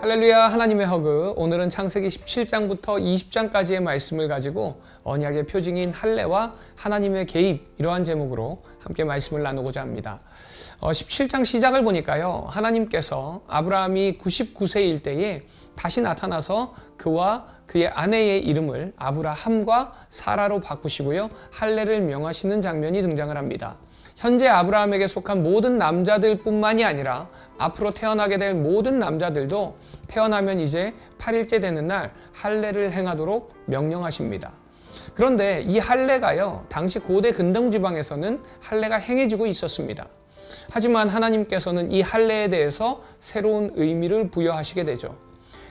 할렐루야, 하나님의 허그. 오늘은 창세기 17장부터 20장까지의 말씀을 가지고 언약의 표징인 할례와 하나님의 개입, 이러한 제목으로 함께 말씀을 나누고자 합니다. 17장 시작을 보니까요, 하나님께서 아브라함이 99세일 때에 다시 나타나서 그와 그의 아내의 이름을 아브라함과 사라로 바꾸시고요, 할례를 명하시는 장면이 등장을 합니다. 현재 아브라함에게 속한 모든 남자들뿐만이 아니라 앞으로 태어나게 될 모든 남자들도 태어나면 이제 8일째 되는 날 할례를 행하도록 명령하십니다. 그런데 이 할례가요, 당시 고대 근동 지방에서는 할례가 행해지고 있었습니다. 하지만 하나님께서는 이 할례에 대해서 새로운 의미를 부여하시게 되죠.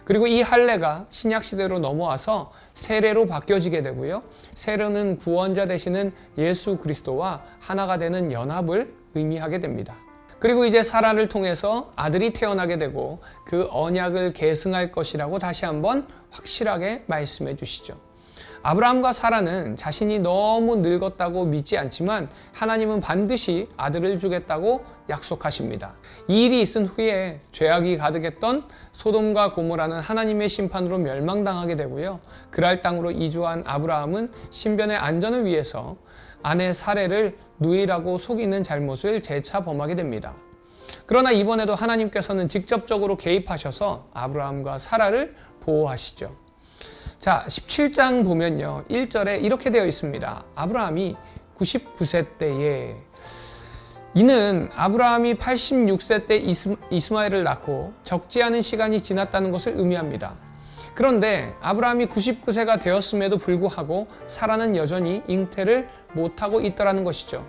그리고 이 할례가 신약 시대로 넘어와서 세례로 바뀌어지게 되고요. 세례는 구원자 되시는 예수 그리스도와 하나가 되는 연합을 의미하게 됩니다. 그리고 이제 사라를 통해서 아들이 태어나게 되고 그 언약을 계승할 것이라고 다시 한번 확실하게 말씀해 주시죠. 아브라함과 사라는 자신이 너무 늙었다고 믿지 않지만 하나님은 반드시 아들을 주겠다고 약속하십니다. 이 일이 있은 후에 죄악이 가득했던 소돔과 고모라는 하나님의 심판으로 멸망당하게 되고요. 그랄 땅으로 이주한 아브라함은 신변의 안전을 위해서 아내 사례를 누이라고 속이는 잘못을 재차 범하게 됩니다. 그러나 이번에도 하나님께서는 직접적으로 개입하셔서 아브라함과 사라를 보호하시죠. 자, 17장 보면요, 1절에 이렇게 되어 있습니다. 아브라함이 99세 때에, 이는 아브라함이 86세 때 이스마엘을 낳고 적지 않은 시간이 지났다는 것을 의미합니다. 그런데 아브라함이 99세가 되었음에도 불구하고 사라는 여전히 잉태를 못하고 있더라는 것이죠.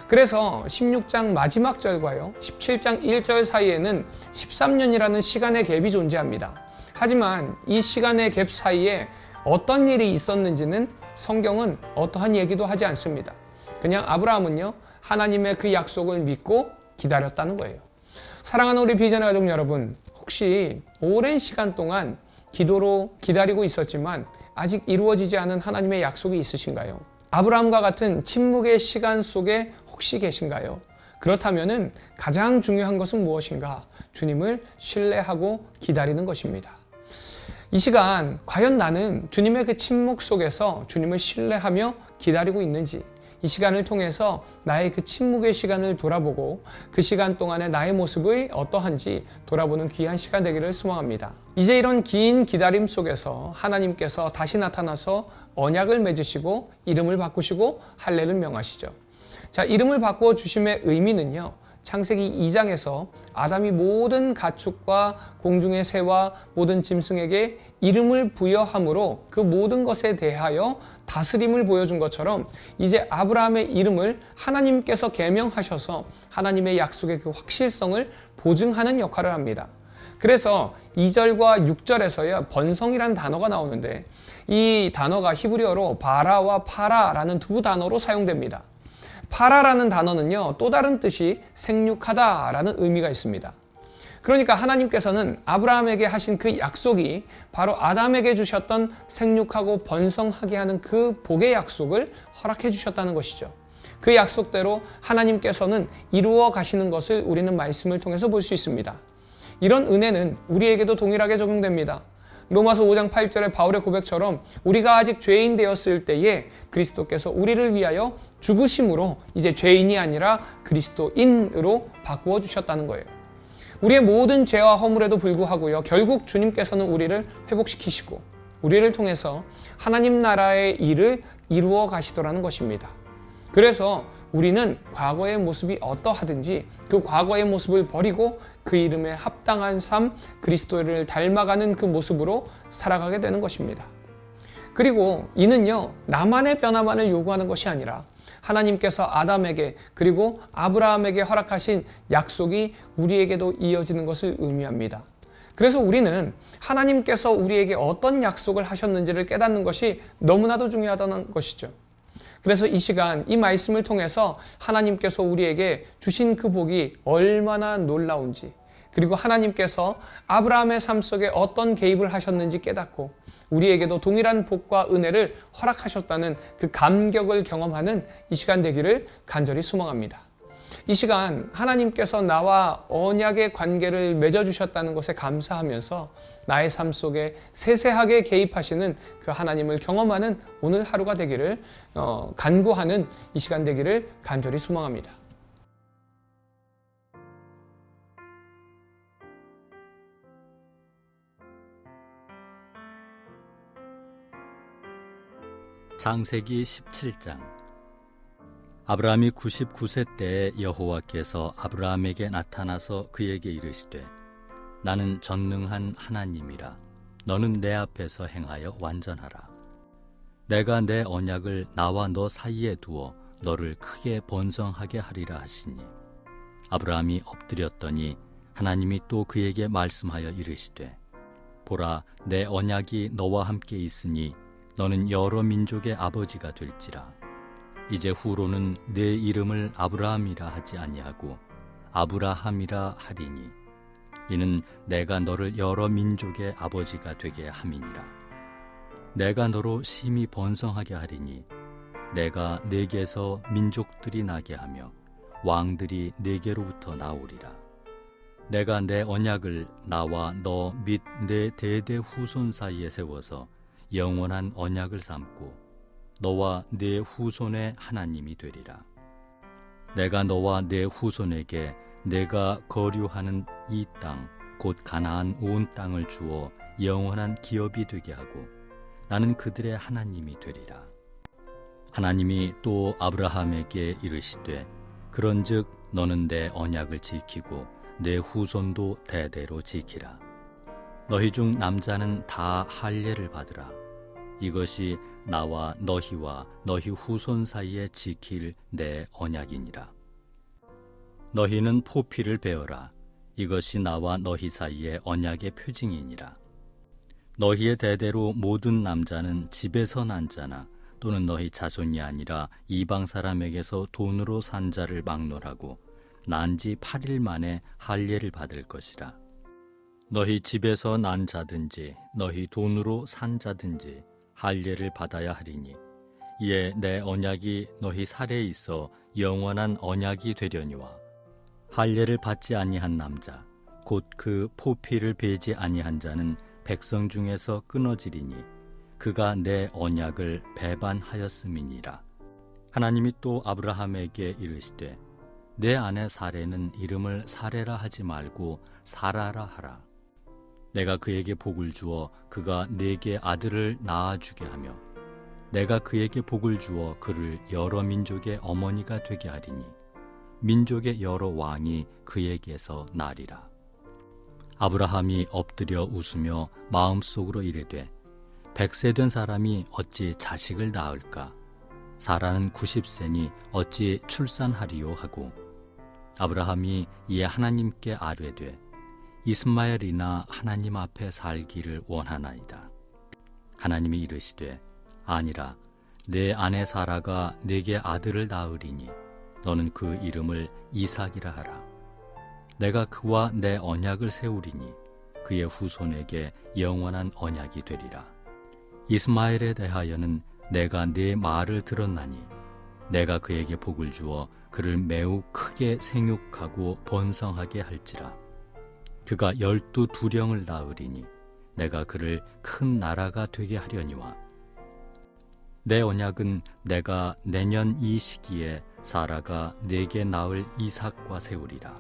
그래서 16장 마지막 절과요, 17장 1절 사이에는 13년이라는 시간의 갭이 존재합니다. 하지만 이 시간의 갭 사이에 어떤 일이 있었는지는 성경은 어떠한 얘기도 하지 않습니다. 그냥 아브라함은요, 하나님의 그 약속을 믿고 기다렸다는 거예요. 사랑하는 우리 비전의 가족 여러분, 혹시 오랜 시간 동안 기도로 기다리고 있었지만 아직 이루어지지 않은 하나님의 약속이 있으신가요? 아브라함과 같은 침묵의 시간 속에 혹시 계신가요? 그렇다면 가장 중요한 것은 무엇인가? 주님을 신뢰하고 기다리는 것입니다. 이 시간 과연 나는 주님의 그 침묵 속에서 주님을 신뢰하며 기다리고 있는지, 이 시간을 통해서 나의 그 침묵의 시간을 돌아보고 그 시간 동안의 나의 모습이 어떠한지 돌아보는 귀한 시간 되기를 소망합니다. 이제 이런 긴 기다림 속에서 하나님께서 다시 나타나서 언약을 맺으시고 이름을 바꾸시고 할례를 명하시죠. 자, 이름을 바꾸어 주심의 의미는요, 창세기 2장에서 아담이 모든 가축과 공중의 새와 모든 짐승에게 이름을 부여함으로 그 모든 것에 대하여 다스림을 보여준 것처럼 이제 아브라함의 이름을 하나님께서 계명하셔서 하나님의 약속의 그 확실성을 보증하는 역할을 합니다. 그래서 2절과 6절에서요, 번성이라는 단어가 나오는데 이 단어가 히브리어로 바라와 파라라는 두 단어로 사용됩니다. 파라라는 단어는요, 또 다른 뜻이 생육하다라는 의미가 있습니다. 그러니까 하나님께서는 아브라함에게 하신 그 약속이 바로 아담에게 주셨던 생육하고 번성하게 하는 그 복의 약속을 허락해 주셨다는 것이죠. 그 약속대로 하나님께서는 이루어 가시는 것을 우리는 말씀을 통해서 볼 수 있습니다. 이런 은혜는 우리에게도 동일하게 적용됩니다. 로마서 5장 8절의 바울의 고백처럼 우리가 아직 죄인 되었을 때에 그리스도께서 우리를 위하여 죽으심으로 이제 죄인이 아니라 그리스도인으로 바꾸어 주셨다는 거예요. 우리의 모든 죄와 허물에도 불구하고요, 결국 주님께서는 우리를 회복시키시고 우리를 통해서 하나님 나라의 일을 이루어 가시더라는 것입니다. 그래서 우리는 과거의 모습이 어떠하든지 그 과거의 모습을 버리고 그 이름에 합당한 삶, 그리스도를 닮아가는 그 모습으로 살아가게 되는 것입니다. 그리고 이는요, 나만의 변화만을 요구하는 것이 아니라 하나님께서 아담에게 그리고 아브라함에게 허락하신 약속이 우리에게도 이어지는 것을 의미합니다. 그래서 우리는 하나님께서 우리에게 어떤 약속을 하셨는지를 깨닫는 것이 너무나도 중요하다는 것이죠. 그래서 이 시간 이 말씀을 통해서 하나님께서 우리에게 주신 그 복이 얼마나 놀라운지, 그리고 하나님께서 아브라함의 삶 속에 어떤 개입을 하셨는지 깨닫고 우리에게도 동일한 복과 은혜를 허락하셨다는 그 감격을 경험하는 이 시간 되기를 간절히 소망합니다. 이 시간 하나님께서 나와 언약의 관계를 맺어주셨다는 것에 감사하면서 나의 삶 속에 세세하게 개입하시는 그 하나님을 경험하는 오늘 하루가 되기를 간구하는 이 시간 되기를 간절히 소망합니다. 창세기 17장. 아브라함이 99세 때에 여호와께서 아브라함에게 나타나서 그에게 이르시되 나는 전능한 하나님이라. 너는 내 앞에서 행하여 완전하라. 내가 내 언약을 나와 너 사이에 두어 너를 크게 번성하게 하리라 하시니 아브라함이 엎드렸더니 하나님이 또 그에게 말씀하여 이르시되 보라, 내 언약이 너와 함께 있으니 너는 여러 민족의 아버지가 될지라. 이제 후로는 내 이름을 아브라함이라 하지 아니하고 아브라함이라 하리니 이는 내가 너를 여러 민족의 아버지가 되게 함이니라. 내가 너로 심히 번성하게 하리니 내가 네게서 민족들이 나게 하며 왕들이 네게로부터 나오리라. 내가 내 언약을 나와 너 및 내 대대 후손 사이에 세워서 영원한 언약을 삼고 너와 네 후손의 하나님이 되리라. 내가 너와 네 후손에게 내가 거류하는 이 땅 곧 가나안 온 땅을 주어 영원한 기업이 되게 하고 나는 그들의 하나님이 되리라. 하나님이 또 아브라함에게 이르시되 그런즉 너는 내 언약을 지키고 내 후손도 대대로 지키라. 너희 중 남자는 다 할례를 받으라. 이것이 나와 너희와 너희 후손 사이에 지킬 내 언약이니라. 너희는 포피를 베어라. 이것이 나와 너희 사이의 언약의 표징이니라. 너희의 대대로 모든 남자는 집에서 난 자나 또는 너희 자손이 아니라 이방 사람에게서 돈으로 산 자를 막론하고 난 지 8일 만에 할례를 받을 것이라. 너희 집에서 난 자든지 너희 돈으로 산 자든지 할례를 받아야 하리니 이에 내 언약이 너희 살에 있어 영원한 언약이 되려니와 할례를 받지 아니한 남자 곧 그 포피를 베지 아니한 자는 백성 중에서 끊어지리니 그가 내 언약을 배반하였음이니라. 하나님이 또 아브라함에게 이르시되 내 아내 사레는 이름을 사레라 하지 말고 사라라 하라. 내가 그에게 복을 주어 그가 네게 아들을 낳아주게 하며 내가 그에게 복을 주어 그를 여러 민족의 어머니가 되게 하리니 민족의 여러 왕이 그에게서 나리라. 아브라함이 엎드려 웃으며 마음속으로 이르되 100세 된 사람이 어찌 자식을 낳을까? 사라는 90세니 어찌 출산하리요 하고 아브라함이 이에 하나님께 아뢰되 이스마엘이나 하나님 앞에 살기를 원하나이다. 하나님이 이르시되 아니라 내 아내 사라가 네게 아들을 낳으리니 너는 그 이름을 이삭이라 하라. 내가 그와 내 언약을 세우리니 그의 후손에게 영원한 언약이 되리라. 이스마엘에 대하여는 내가 네 말을 들었나니 내가 그에게 복을 주어 그를 매우 크게 생육하고 번성하게 할지라. 그가 12두령을 낳으리니 내가 그를 큰 나라가 되게 하려니와 내 언약은 내가 내년 이 시기에 사라가 네게 낳을 이삭과 세우리라.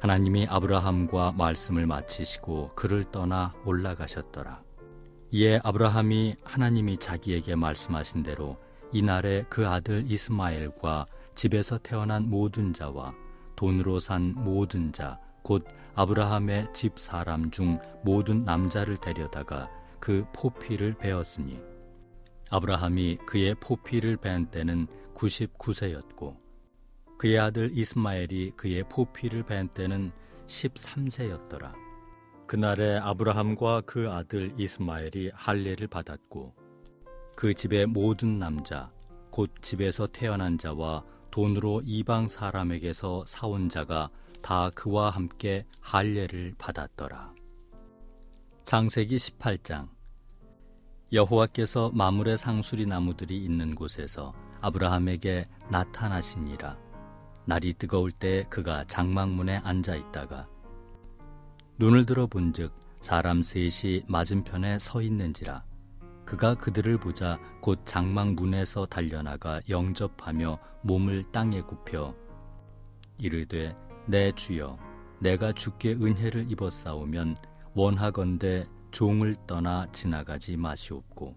하나님이 아브라함과 말씀을 마치시고 그를 떠나 올라가셨더라. 이에 아브라함이 하나님이 자기에게 말씀하신 대로 이날에 그 아들 이스마엘과 집에서 태어난 모든 자와 돈으로 산 모든 자 곧 아브라함의 집 사람 중 모든 남자를 데려다가 그 포피를 베었으니 아브라함이 그의 포피를 벤 때는 99세였고 그의 아들 이스마엘이 그의 포피를 벤 때는 13세였더라. 그날에 아브라함과 그 아들 이스마엘이 할례를 받았고 그 집의 모든 남자 곧 집에서 태어난 자와 돈으로 이방 사람에게서 사온 자가 다 그와 함께 할례를 받았더라. 창세기 18장. 여호와께서 마물의 상수리 나무들이 있는 곳에서 아브라함에게 나타나시니라. 날이 뜨거울 때 그가 장막문에 앉아 있다가 눈을 들어 본즉 사람 셋이 맞은편에 서 있는지라. 그가 그들을 보자 곧 장막문에서 달려나가 영접하며 몸을 땅에 굽혀 이르되 내 주여 내가 주께 은혜를 입었사오면 원하건대 종을 떠나 지나가지 마시옵고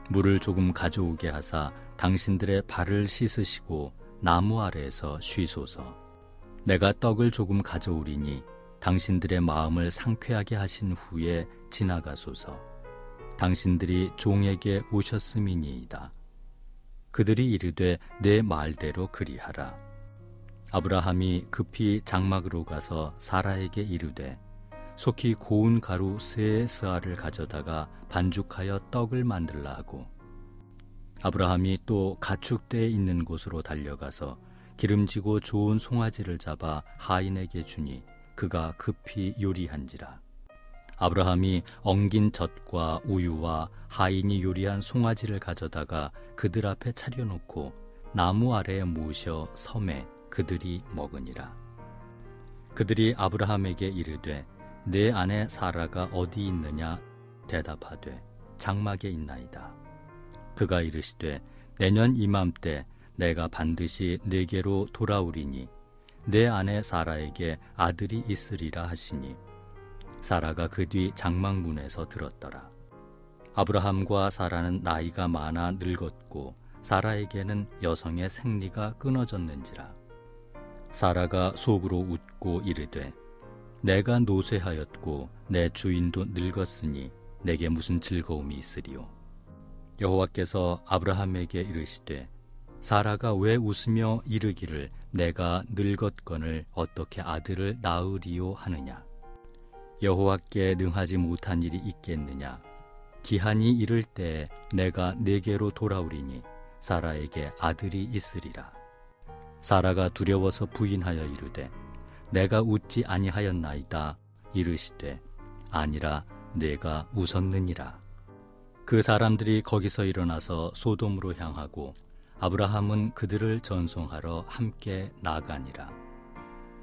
물을 조금 가져오게 하사 당신들의 발을 씻으시고 나무 아래에서 쉬소서. 내가 떡을 조금 가져오리니 당신들의 마음을 상쾌하게 하신 후에 지나가소서. 당신들이 종에게 오셨음이니이다. 그들이 이르되 내 말대로 그리하라. 아브라함이 급히 장막으로 가서 사라에게 이르되 속히 고운 가루 세 스아를 가져다가 반죽하여 떡을 만들라 하고 아브라함이 또 가축대에 있는 곳으로 달려가서 기름지고 좋은 송아지를 잡아 하인에게 주니 그가 급히 요리한지라. 아브라함이 엉긴 젖과 우유와 하인이 요리한 송아지를 가져다가 그들 앞에 차려놓고 나무 아래에 모셔 섬에 그들이 먹으니라. 그들이 아브라함에게 이르되 내 아내 사라가 어디 있느냐 대답하되 장막에 있나이다. 그가 이르시되 내년 이맘때 내가 반드시 네게로 돌아오리니 내 아내 사라에게 아들이 있으리라 하시니 사라가 그 뒤 장막문에서 들었더라. 아브라함과 사라는 나이가 많아 늙었고 사라에게는 여성의 생리가 끊어졌는지라. 사라가 속으로 웃고 이르되 내가 노쇠하였고 내 주인도 늙었으니 내게 무슨 즐거움이 있으리요. 여호와께서 아브라함에게 이르시되 사라가 왜 웃으며 이르기를 내가 늙었거늘 어떻게 아들을 낳으리요 하느냐. 여호와께 능하지 못한 일이 있겠느냐. 기한이 이를 때 내가 네게로 돌아오리니 사라에게 아들이 있으리라. 사라가 두려워서 부인하여 이르되 내가 웃지 아니하였나이다. 이르시되 아니라 내가 웃었느니라. 그 사람들이 거기서 일어나서 소돔으로 향하고 아브라함은 그들을 전송하러 함께 나가니라.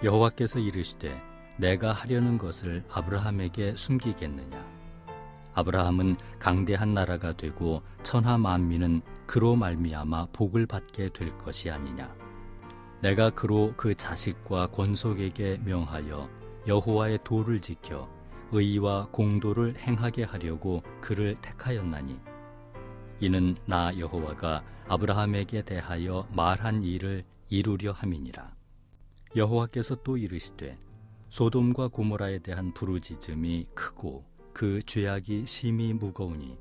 여호와께서 이르시되 내가 하려는 것을 아브라함에게 숨기겠느냐. 아브라함은 강대한 나라가 되고 천하 만민은 그로 말미암아 복을 받게 될 것이 아니냐. 내가 그로 그 자식과 권속에게 명하여 여호와의 도를 지켜 의와 공도를 행하게 하려고 그를 택하였나니 이는 나 여호와가 아브라함에게 대하여 말한 일을 이루려 함이니라. 여호와께서 또 이르시되 소돔과 고모라에 대한 부르짖음이 크고 그 죄악이 심히 무거우니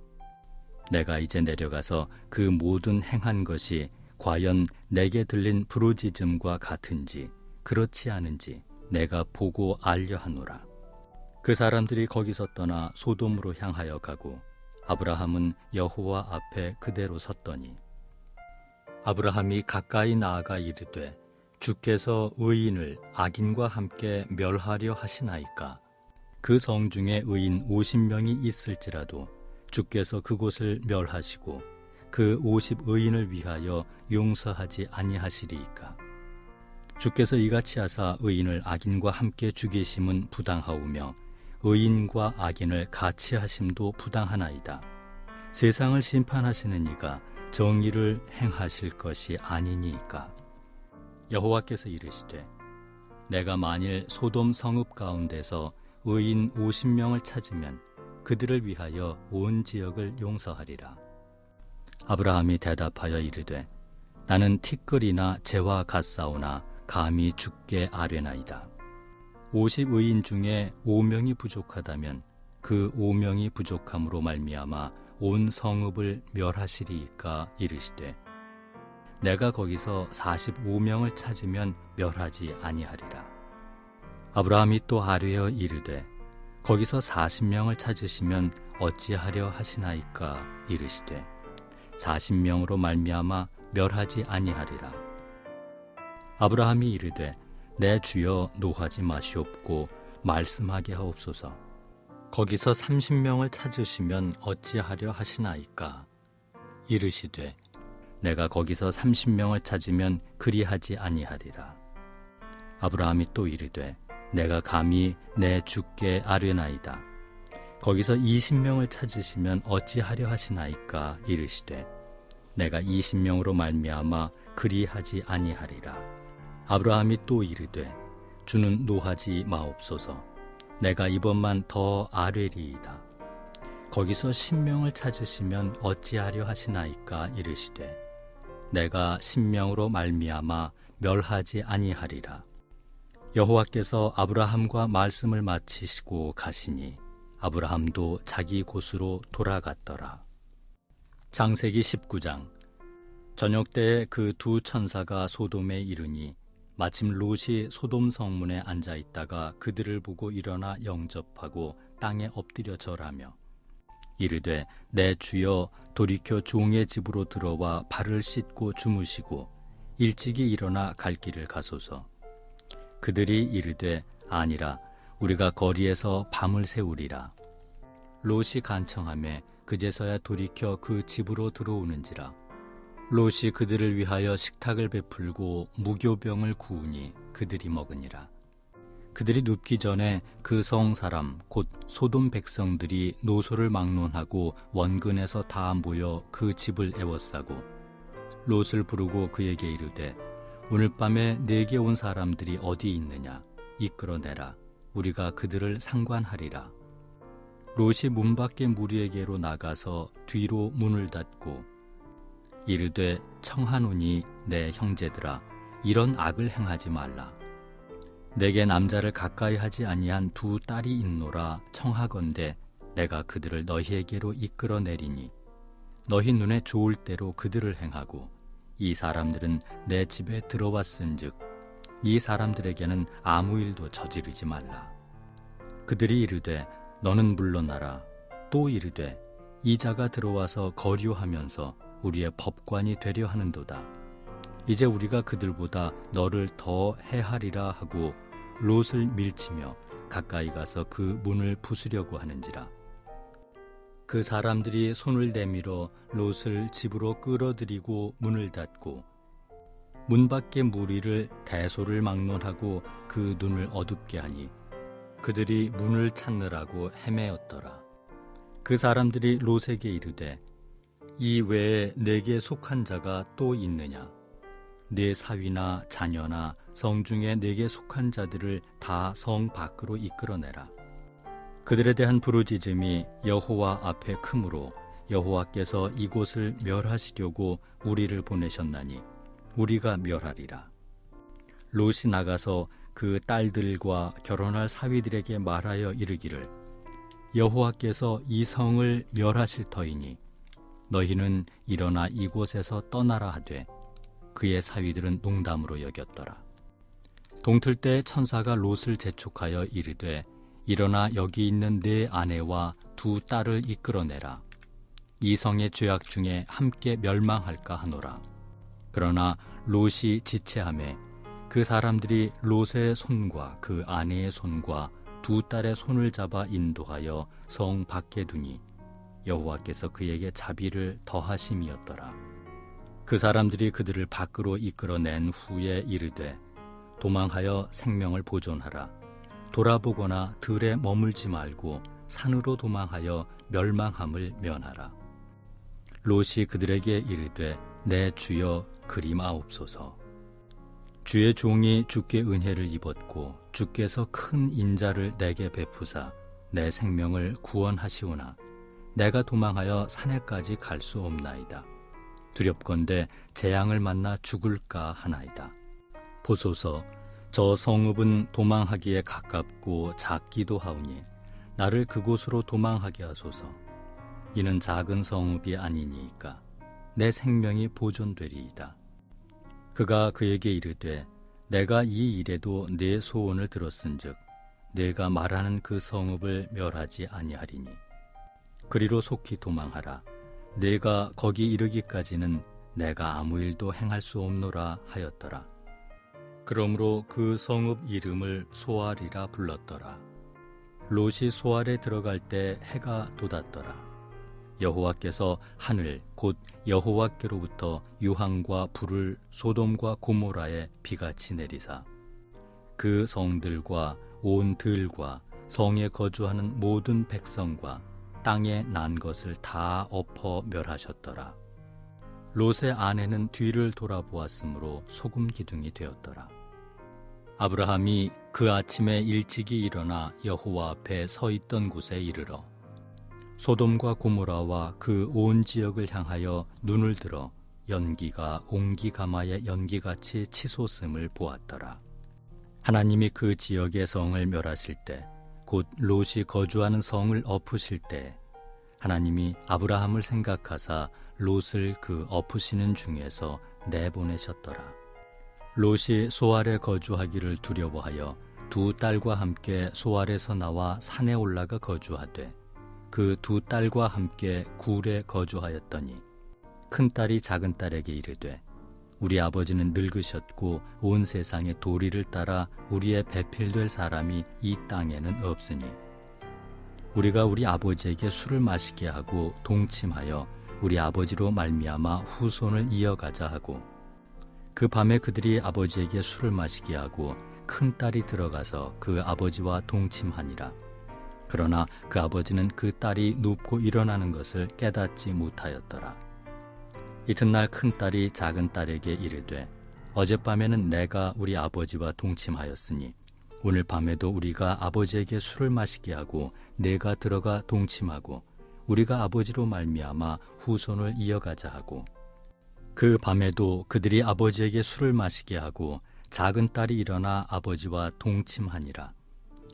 내가 이제 내려가서 그 모든 행한 것이 과연 내게 들린 부르짖음과 같은지 그렇지 않은지 내가 보고 알려 하노라. 그 사람들이 거기서 떠나 소돔으로 향하여 가고 아브라함은 여호와 앞에 그대로 섰더니 아브라함이 가까이 나아가 이르되 주께서 의인을 악인과 함께 멸하려 하시나이까. 그 성 중에 의인 50명이 있을지라도 주께서 그곳을 멸하시고 그 50의인을 위하여 용서하지 아니하시리이까. 주께서 이같이 하사 의인을 악인과 함께 죽이심은 부당하오며 의인과 악인을 같이 하심도 부당하나이다. 세상을 심판하시는 이가 정의를 행하실 것이 아니니이까. 여호와께서 이르시되 내가 만일 소돔 성읍 가운데서 의인 50명을 찾으면 그들을 위하여 온 지역을 용서하리라. 아브라함이 대답하여 이르되 나는 티끌이나 재와 같사오나 감히 주께 아뢰나이다. 50의인 중에 5명이 부족하다면 그 5명이 부족함으로 말미암아 온 성읍을 멸하시리이까. 이르시되 내가 거기서 45명을 찾으면 멸하지 아니하리라. 아브라함이 또 아뢰어 이르되 거기서 40명을 찾으시면 어찌하려 하시나이까. 이르시되 40명으로 말미암아 멸하지 아니하리라. 아브라함이 이르되 내 주여 노하지 마시옵고 말씀하게 하옵소서. 거기서 30명을 찾으시면 어찌하려 하시나이까. 이르시되 내가 거기서 30명을 찾으면 그리하지 아니하리라. 아브라함이 또 이르되 내가 감히 내 주께 아뢰나이다. 거기서 20명을 찾으시면 어찌하려 하시나이까 이르시되 내가 20명으로 말미암아 그리하지 아니하리라. 아브라함이 또 이르되 주는 노하지 마옵소서. 내가 이번만 더 아뢰리이다. 거기서 10명을 찾으시면 어찌하려 하시나이까 이르시되 내가 10명으로 말미암아 멸하지 아니하리라. 여호와께서 아브라함과 말씀을 마치시고 가시니 아브라함도 자기 곳으로 돌아갔더라. 창세기 19장. 저녁 때에 그 두 천사가 소돔에 이르니 마침 롯이 소돔 성문에 앉아 있다가 그들을 보고 일어나 영접하고 땅에 엎드려 절하며 이르되 내 주여 돌이켜 종의 집으로 들어와 발을 씻고 주무시고 일찍이 일어나 갈 길을 가소서. 그들이 이르되 아니라 우리가 거리에서 밤을 새우리라. 롯이 간청하매 그제서야 돌이켜 그 집으로 들어오는지라. 롯이 그들을 위하여 식탁을 베풀고 무교병을 구우니 그들이 먹으니라. 그들이 눕기 전에 그 성 사람 곧 소돔 백성들이 노소를 막론하고 원근에서 다 모여 그 집을 에워싸고 롯을 부르고 그에게 이르되 오늘 밤에 내게 온 사람들이 어디 있느냐 이끌어내라. 우리가 그들을 상관하리라. 롯이 문 밖에 무리에게로 나가서 뒤로 문을 닫고 이르되 청하노니 내 형제들아 이런 악을 행하지 말라. 내게 남자를 가까이 하지 아니한 두 딸이 있노라. 청하건대 내가 그들을 너희에게로 이끌어내리니 너희 눈에 좋을 대로 그들을 행하고 이 사람들은 내 집에 들어왔은즉 이 사람들에게는 아무 일도 저지르지 말라. 그들이 이르되 너는 물러나라. 또 이르되 이 자가 들어와서 거류하면서 우리의 법관이 되려 하는도다. 이제 우리가 그들보다 너를 더 해하리라 하고 롯을 밀치며 가까이 가서 그 문을 부수려고 하는지라. 그 사람들이 손을 내밀어 롯을 집으로 끌어들이고 문을 닫고 문 밖의 무리를 대소를 막론하고 그 눈을 어둡게 하니 그들이 문을 찾느라고 헤매었더라. 그 사람들이 롯에게 이르되 이 외에 내게 속한 자가 또 있느냐? 네 사위나 자녀나 성중에 내게 속한 자들을 다 성 밖으로 이끌어내라. 그들에 대한 부르짖음이 여호와 앞에 크므로 여호와께서 이곳을 멸하시려고 우리를 보내셨나니 우리가 멸하리라. 롯이 나가서 그 딸들과 결혼할 사위들에게 말하여 이르기를 여호와께서 이 성을 멸하실 터이니 너희는 일어나 이곳에서 떠나라 하되 그의 사위들은 농담으로 여겼더라. 동틀 때 천사가 롯을 재촉하여 이르되 일어나 여기 있는 네 아내와 두 딸을 이끌어내라. 이 성의 죄악 중에 함께 멸망할까 하노라. 그러나 롯이 지체하매 그 사람들이 롯의 손과 그 아내의 손과 두 딸의 손을 잡아 인도하여 성 밖에 두니 여호와께서 그에게 자비를 더하심이었더라. 그 사람들이 그들을 밖으로 이끌어낸 후에 이르되 도망하여 생명을 보존하라. 돌아보거나 들에 머물지 말고 산으로 도망하여 멸망함을 면하라. 롯이 그들에게 이르되 내 주여 그림하옵소서. 주의 종이 주께 은혜를 입었고 주께서 큰 인자를 내게 베푸사 내 생명을 구원하시오나 내가 도망하여 산에까지 갈 수 없나이다. 두렵건대 재앙을 만나 죽을까 하나이다. 보소서, 저 성읍은 도망하기에 가깝고 작기도 하오니 나를 그곳으로 도망하게 하소서. 이는 작은 성읍이 아니니이까 내 생명이 보존되리이다. 그가 그에게 이르되 내가 이 일에도 네 소원을 들었은즉 내가 말하는 그 성읍을 멸하지 아니하리니 그리로 속히 도망하라. 내가 거기 이르기까지는 내가 아무 일도 행할 수 없노라 하였더라. 그러므로 그 성읍 이름을 소알이라 불렀더라. 롯이 소알에 들어갈 때 해가 돋았더라. 여호와께서 하늘 곧 여호와께로부터 유황과 불을 소돔과 고모라에 비같이 내리사 그 성들과 온 들과 성에 거주하는 모든 백성과 땅에 난 것을 다 엎어 멸하셨더라. 롯의 아내는 뒤를 돌아보았으므로 소금 기둥이 되었더라. 아브라함이 그 아침에 일찍이 일어나 여호와 앞에 서 있던 곳에 이르러 소돔과 고모라와 그 온 지역을 향하여 눈을 들어 연기가 옹기가마의 연기같이 치솟음을 보았더라. 하나님이 그 지역의 성을 멸하실 때, 곧 롯이 거주하는 성을 엎으실 때 하나님이 아브라함을 생각하사 롯을 그 엎으시는 중에서 내보내셨더라. 롯이 소알에 거주하기를 두려워하여 두 딸과 함께 소알에서 나와 산에 올라가 거주하되 그 두 딸과 함께 굴에 거주하였더니 큰 딸이 작은 딸에게 이르되 우리 아버지는 늙으셨고 온 세상의 도리를 따라 우리의 배필될 사람이 이 땅에는 없으니 우리가 우리 아버지에게 술을 마시게 하고 동침하여 우리 아버지로 말미암아 후손을 이어가자 하고 그 밤에 그들이 아버지에게 술을 마시게 하고 큰 딸이 들어가서 그 아버지와 동침하니라. 그러나 그 아버지는 그 딸이 눕고 일어나는 것을 깨닫지 못하였더라. 이튿날 큰 딸이 작은 딸에게 이르되 어젯밤에는 내가 우리 아버지와 동침하였으니 오늘 밤에도 우리가 아버지에게 술을 마시게 하고 내가 들어가 동침하고 우리가 아버지로 말미암아 후손을 이어가자 하고 그 밤에도 그들이 아버지에게 술을 마시게 하고 작은 딸이 일어나 아버지와 동침하니라.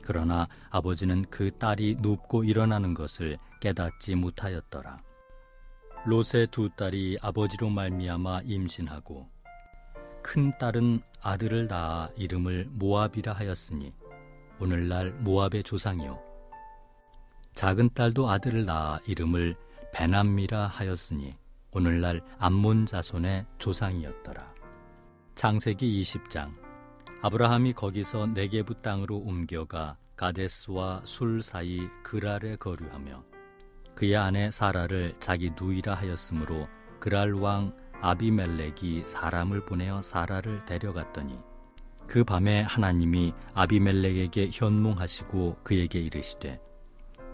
그러나 아버지는 그 딸이 눕고 일어나는 것을 깨닫지 못하였더라. 롯의 두 딸이 아버지로 말미암아 임신하고 큰 딸은 아들을 낳아 이름을 모압이라 하였으니 오늘날 모압의 조상이요 작은 딸도 아들을 낳아 이름을 베남미라 하였으니 오늘날 암몬 자손의 조상이었더라. 창세기 20장. 아브라함이 거기서 네게부 땅으로 옮겨가 가데스와 술 사이 그랄에 거류하며 그의 아내 사라를 자기 누이라 하였으므로 그랄 왕 아비멜렉이 사람을 보내어 사라를 데려갔더니 그 밤에 하나님이 아비멜렉에게 현몽하시고 그에게 이르시되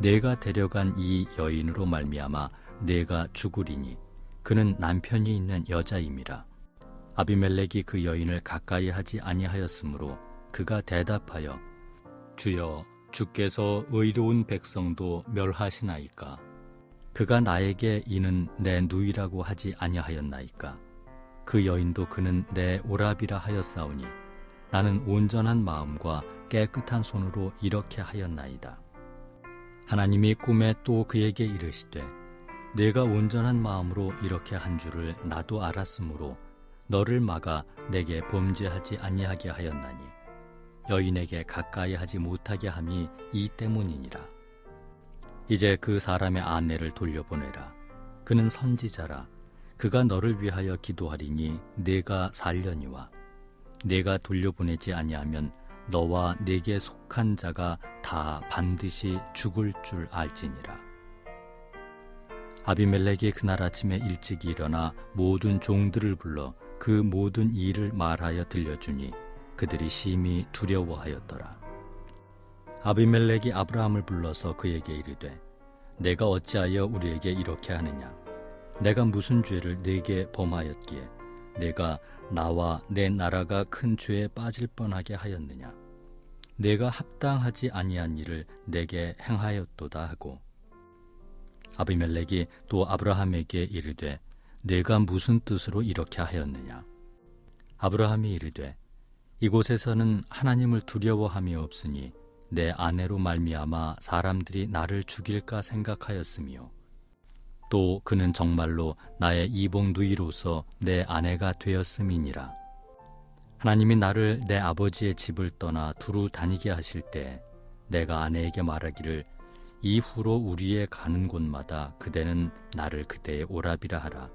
내가 데려간 이 여인으로 말미암아 내가 죽으리니 그는 남편이 있는 여자임이라. 아비멜렉이 그 여인을 가까이 하지 아니하였으므로 그가 대답하여 주여 주께서 의로운 백성도 멸하시나이까. 그가 나에게 이는 내 누이라고 하지 아니하였나이까. 그 여인도 그는 내 오랍이라 하였사오니 나는 온전한 마음과 깨끗한 손으로 이렇게 하였나이다. 하나님이 꿈에 또 그에게 이르시되 내가 온전한 마음으로 이렇게 한 줄을 나도 알았으므로 너를 막아 내게 범죄하지 아니하게 하였나니 여인에게 가까이 하지 못하게 함이 이 때문이니라. 이제 그 사람의 아내를 돌려보내라. 그는 선지자라. 그가 너를 위하여 기도하리니 내가 살려니와 내가 돌려보내지 아니하면 너와 내게 속한 자가 다 반드시 죽을 줄 알지니라. 아비멜렉이 그날 아침에 일찍 일어나 모든 종들을 불러 그 모든 일을 말하여 들려주니 그들이 심히 두려워하였더라. 아비멜렉이 아브라함을 불러서 그에게 이르되 내가 어찌하여 우리에게 이렇게 하느냐. 내가 무슨 죄를 네게 범하였기에 내가 나와 내 나라가 큰 죄에 빠질 뻔하게 하였느냐. 내가 합당하지 아니한 일을 내게 행하였도다 하고 아비멜렉이 또 아브라함에게 이르되 내가 무슨 뜻으로 이렇게 하였느냐. 아브라함이 이르되 이곳에서는 하나님을 두려워함이 없으니 내 아내로 말미암아 사람들이 나를 죽일까 생각하였으며 또 그는 정말로 나의 이복 누이로서 내 아내가 되었음이니라. 하나님이 나를 내 아버지의 집을 떠나 두루 다니게 하실 때 내가 아내에게 말하기를 이후로 우리의 가는 곳마다 그대는 나를 그대의 오랍이라 하라.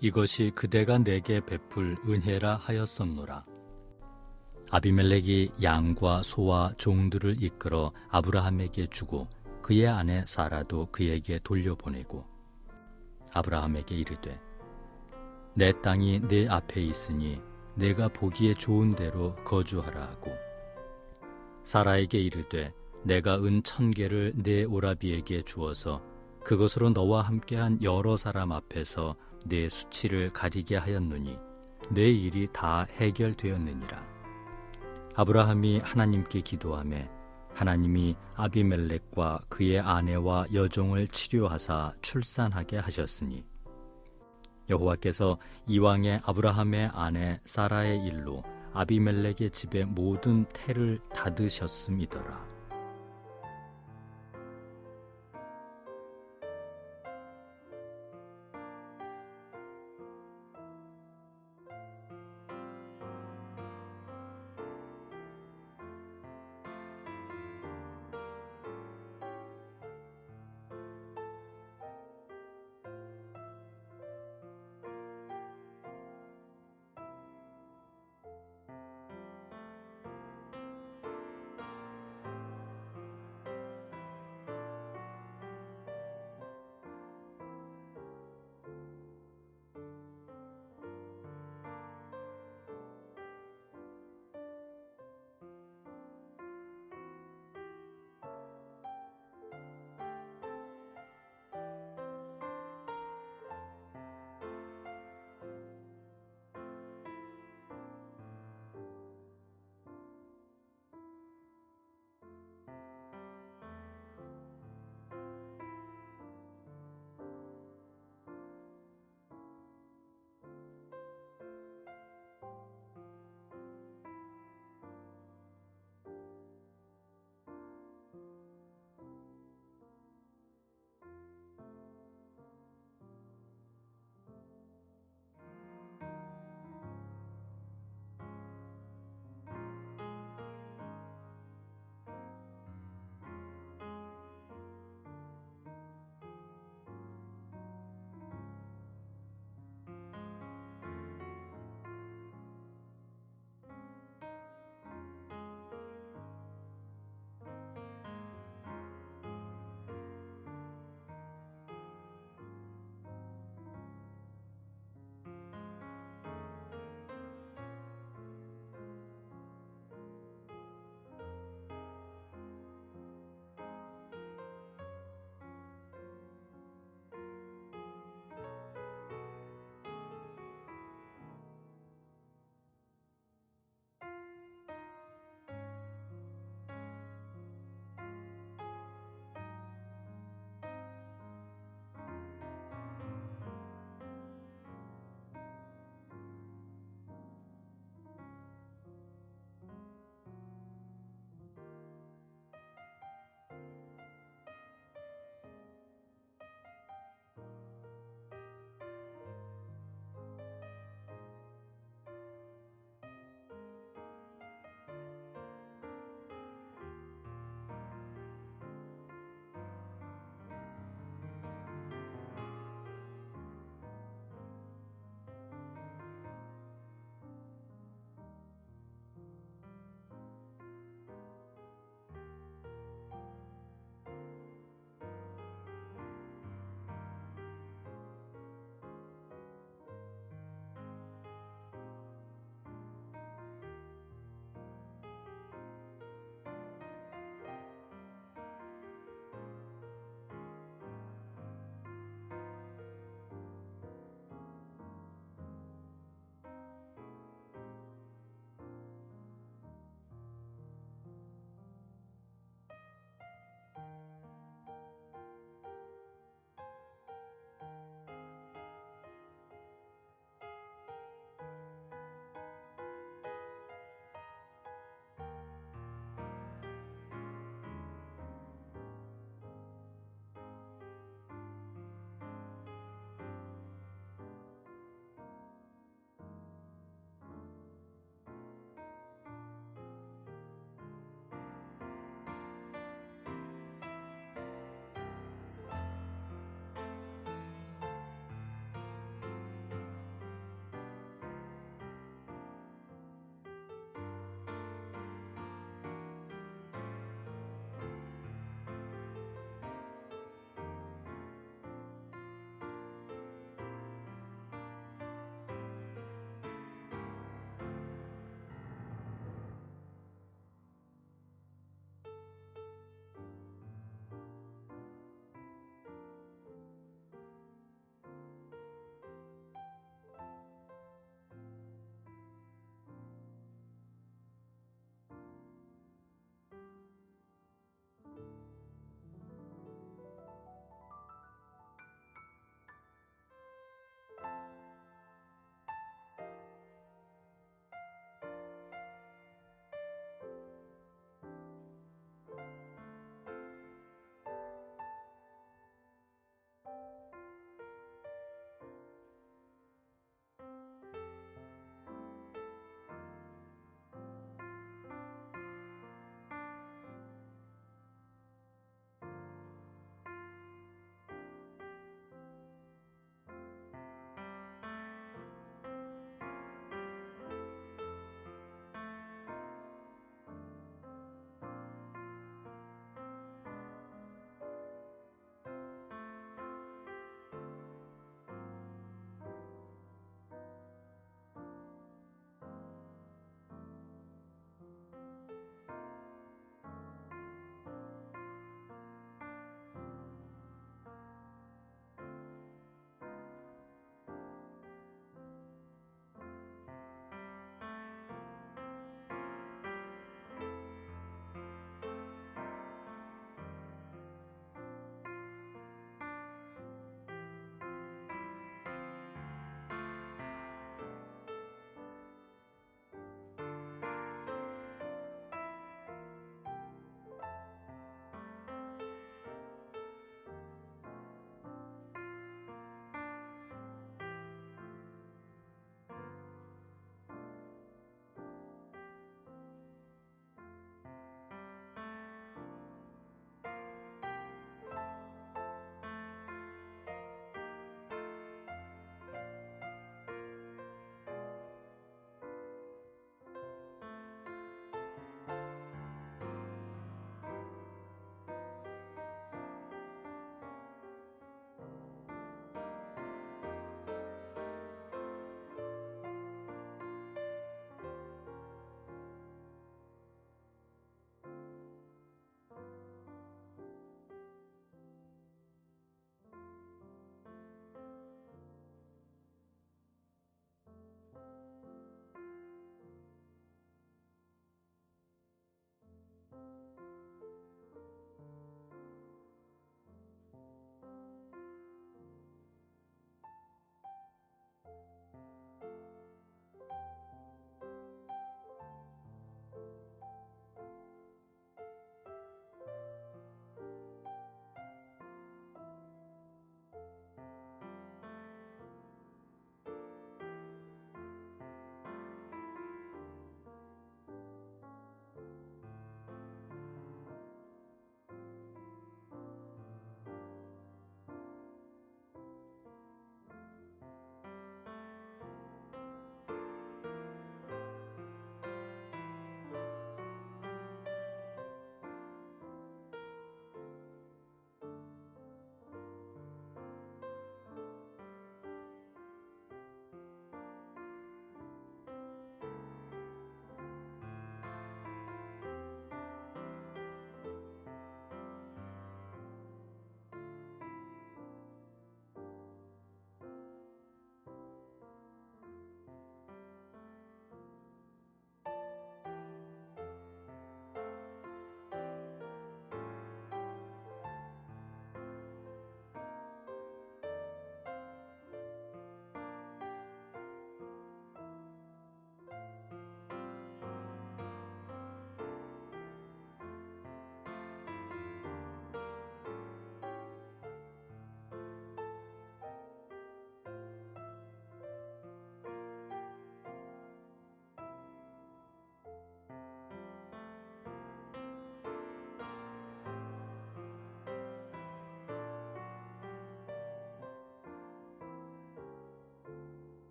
이것이 그대가 내게 베풀 은혜라 하였었노라. 아비멜렉이 양과 소와 종들을 이끌어 아브라함에게 주고 그의 아내 사라도 그에게 돌려보내고 아브라함에게 이르되 내 땅이 내 앞에 있으니 내가 보기에 좋은 대로 거주하라 하고 사라에게 이르되 내가 은 1,000개를 네 오라비에게 주어서 그것으로 너와 함께한 여러 사람 앞에서 네 수치를 가리게 하였노니 내 일이 다 해결되었느니라. 아브라함이 하나님께 기도하매 하나님이 아비멜렉과 그의 아내와 여종을 치료하사 출산하게 하셨으니 여호와께서 이왕에 아브라함의 아내 사라의 일로 아비멜렉의 집의 모든 태를 닫으셨음이더라.